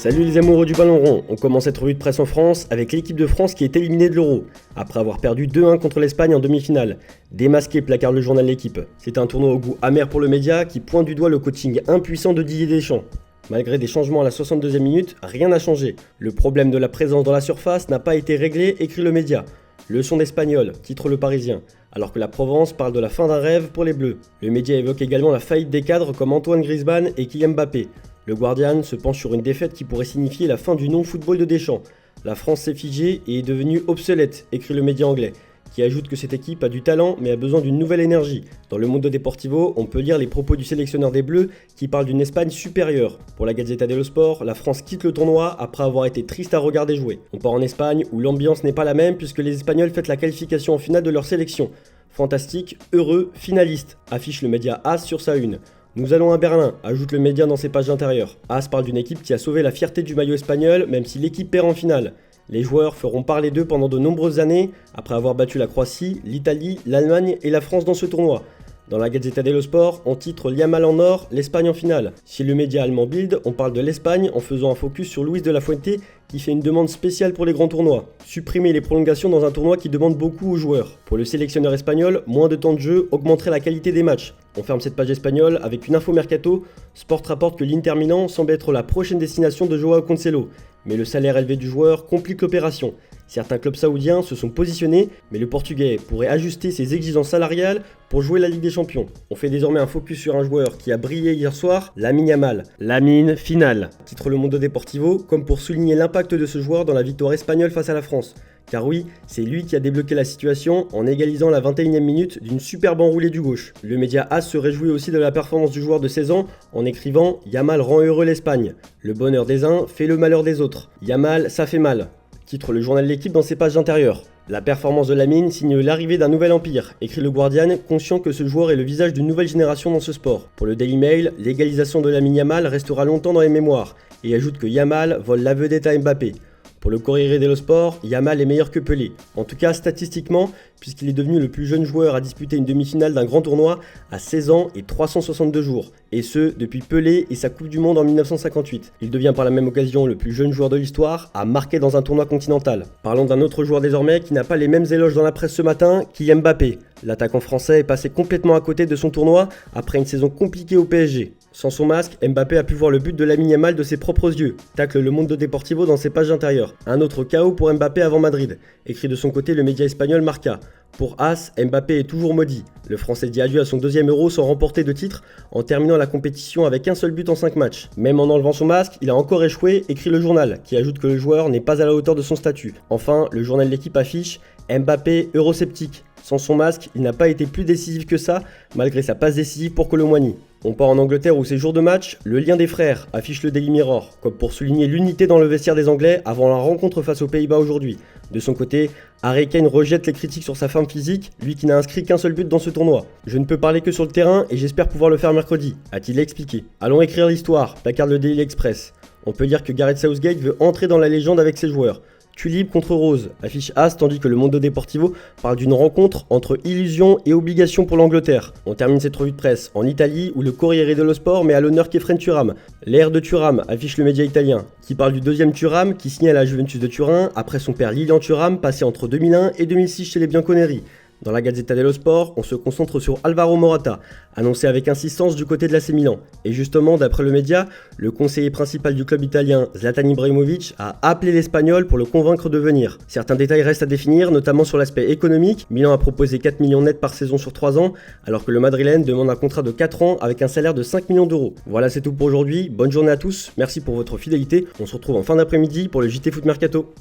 Salut les amoureux du ballon rond, on commence cette revue de presse en France avec l'équipe de France qui est éliminée de l'Euro, après avoir perdu 2-1 contre l'Espagne en demi-finale. Démasqué placarde le journal L'Équipe. C'est un tournoi au goût amer pour le média qui pointe du doigt le coaching impuissant de Didier Deschamps. Malgré des changements à la 62e minute, rien n'a changé. Le problème de la présence dans la surface n'a pas été réglé, écrit le média. Leçon d'espagnol, titre Le Parisien, alors que la Provence parle de la fin d'un rêve pour les Bleus. Le média évoque également la faillite des cadres comme Antoine Griezmann et Kylian Mbappé. Le Guardian se penche sur une défaite qui pourrait signifier la fin du non-football de Deschamps. La France s'est figée et est devenue obsolète, écrit le média anglais, qui ajoute que cette équipe a du talent mais a besoin d'une nouvelle énergie. Dans le Mundo Deportivo, on peut lire les propos du sélectionneur des Bleus qui parle d'une Espagne supérieure. Pour la Gazzetta dello Sport, la France quitte le tournoi après avoir été triste à regarder jouer. On part en Espagne où l'ambiance n'est pas la même puisque les Espagnols fêtent la qualification en finale de leur sélection. Fantastique, heureux, finaliste, affiche le média AS sur sa une. Nous allons à Berlin, ajoute le média dans ses pages intérieures. AS parle d'une équipe qui a sauvé la fierté du maillot espagnol même si l'équipe perd en finale. Les joueurs feront parler d'eux pendant de nombreuses années, après avoir battu la Croatie, l'Italie, l'Allemagne et la France dans ce tournoi. Dans la Gazzetta dello Sport, on titre Yamal en or, l'Espagne en finale. Chez le média allemand Bild, on parle de l'Espagne en faisant un focus sur Luis de la Fuente qui fait une demande spéciale pour les grands tournois. Supprimer les prolongations dans un tournoi qui demande beaucoup aux joueurs. Pour le sélectionneur espagnol, moins de temps de jeu augmenterait la qualité des matchs. On ferme cette page espagnole avec une info mercato. Sport rapporte que l'Inter Milan semble être la prochaine destination de Joao Cancelo. Mais le salaire élevé du joueur complique l'opération. Certains clubs saoudiens se sont positionnés, mais le Portugais pourrait ajuster ses exigences salariales pour jouer la Ligue des Champions. On fait désormais un focus sur un joueur qui a brillé hier soir, Lamine Yamal. Lamine, finale, titre le Mundo Deportivo, comme pour souligner l'impact de ce joueur dans la victoire espagnole face à la France. Car oui, c'est lui qui a débloqué la situation en égalisant la 21e minute d'une superbe enroulée du gauche. Le média AS se réjouit aussi de la performance du joueur de 16 ans en écrivant « Yamal rend heureux l'Espagne. Le bonheur des uns fait le malheur des autres. Yamal, ça fait mal », titre le journal L'Équipe dans ses pages intérieures. La performance de Lamine signe l'arrivée d'un nouvel empire, écrit le Guardian, conscient que ce joueur est le visage d'une nouvelle génération dans ce sport. Pour le Daily Mail, l'égalisation de Lamine Yamal restera longtemps dans les mémoires, et ajoute que Yamal vole la vedette à Mbappé. Pour le Corriere dello Sport, Yamal est meilleur que Pelé, en tout cas statistiquement, puisqu'il est devenu le plus jeune joueur à disputer une demi-finale d'un grand tournoi à 16 ans et 362 jours, et ce depuis Pelé et sa Coupe du Monde en 1958. Il devient par la même occasion le plus jeune joueur de l'histoire à marquer dans un tournoi continental. Parlons d'un autre joueur désormais qui n'a pas les mêmes éloges dans la presse ce matin, Kylian Mbappé. L'attaquant français est passé complètement à côté de son tournoi après une saison compliquée au PSG. Sans son masque, Mbappé a pu voir le but de Lamine Yamal de ses propres yeux, tacle le Mundo Deportivo dans ses pages intérieures. Un autre chaos pour Mbappé avant Madrid, écrit de son côté le média espagnol Marca. Pour AS, Mbappé est toujours maudit. Le Français dit adieu à son deuxième Euro sans remporter de titre en terminant la compétition avec un seul but en 5 matchs. Même en enlevant son masque, il a encore échoué, écrit le journal, qui ajoute que le joueur n'est pas à la hauteur de son statut. Enfin, le journal L'Équipe affiche Mbappé eurosceptique. Sans son masque, il n'a pas été plus décisif que ça, malgré sa passe décisive pour Colomboigny. On part en Angleterre où c'est jour de match, le lien des frères, affiche le Daily Mirror, comme pour souligner l'unité dans le vestiaire des Anglais avant la rencontre face aux Pays-Bas aujourd'hui. De son côté, Harry Kane rejette les critiques sur sa forme physique, lui qui n'a inscrit qu'un seul but dans ce tournoi. Je ne peux parler que sur le terrain et j'espère pouvoir le faire mercredi, a-t-il expliqué. Allons écrire l'histoire, placarde le Daily Express. On peut dire que Gareth Southgate veut entrer dans la légende avec ses joueurs. Tulipe contre Rose, affiche AS tandis que le Mundo Deportivo parle d'une rencontre entre illusion et obligation pour l'Angleterre. On termine cette revue de presse en Italie où le Corriere dello Sport met à l'honneur Khéphren Thuram. L'ère de Thuram, affiche le média italien, qui parle du deuxième Thuram qui signe à la Juventus de Turin après son père Lilian Thuram passé entre 2001 et 2006 chez les Bianconeri. Dans la Gazzetta dello Sport, on se concentre sur Alvaro Morata, annoncé avec insistance du côté de l'AC Milan. Et justement, d'après le média, le conseiller principal du club italien, Zlatan Ibrahimovic, a appelé l'Espagnol pour le convaincre de venir. Certains détails restent à définir, notamment sur l'aspect économique. Milan a proposé 4 millions net par saison sur 3 ans, alors que le Madrilène demande un contrat de 4 ans avec un salaire de 5 millions d'euros. Voilà, c'est tout pour aujourd'hui. Bonne journée à tous, merci pour votre fidélité. On se retrouve en fin d'après-midi pour le JT Foot Mercato.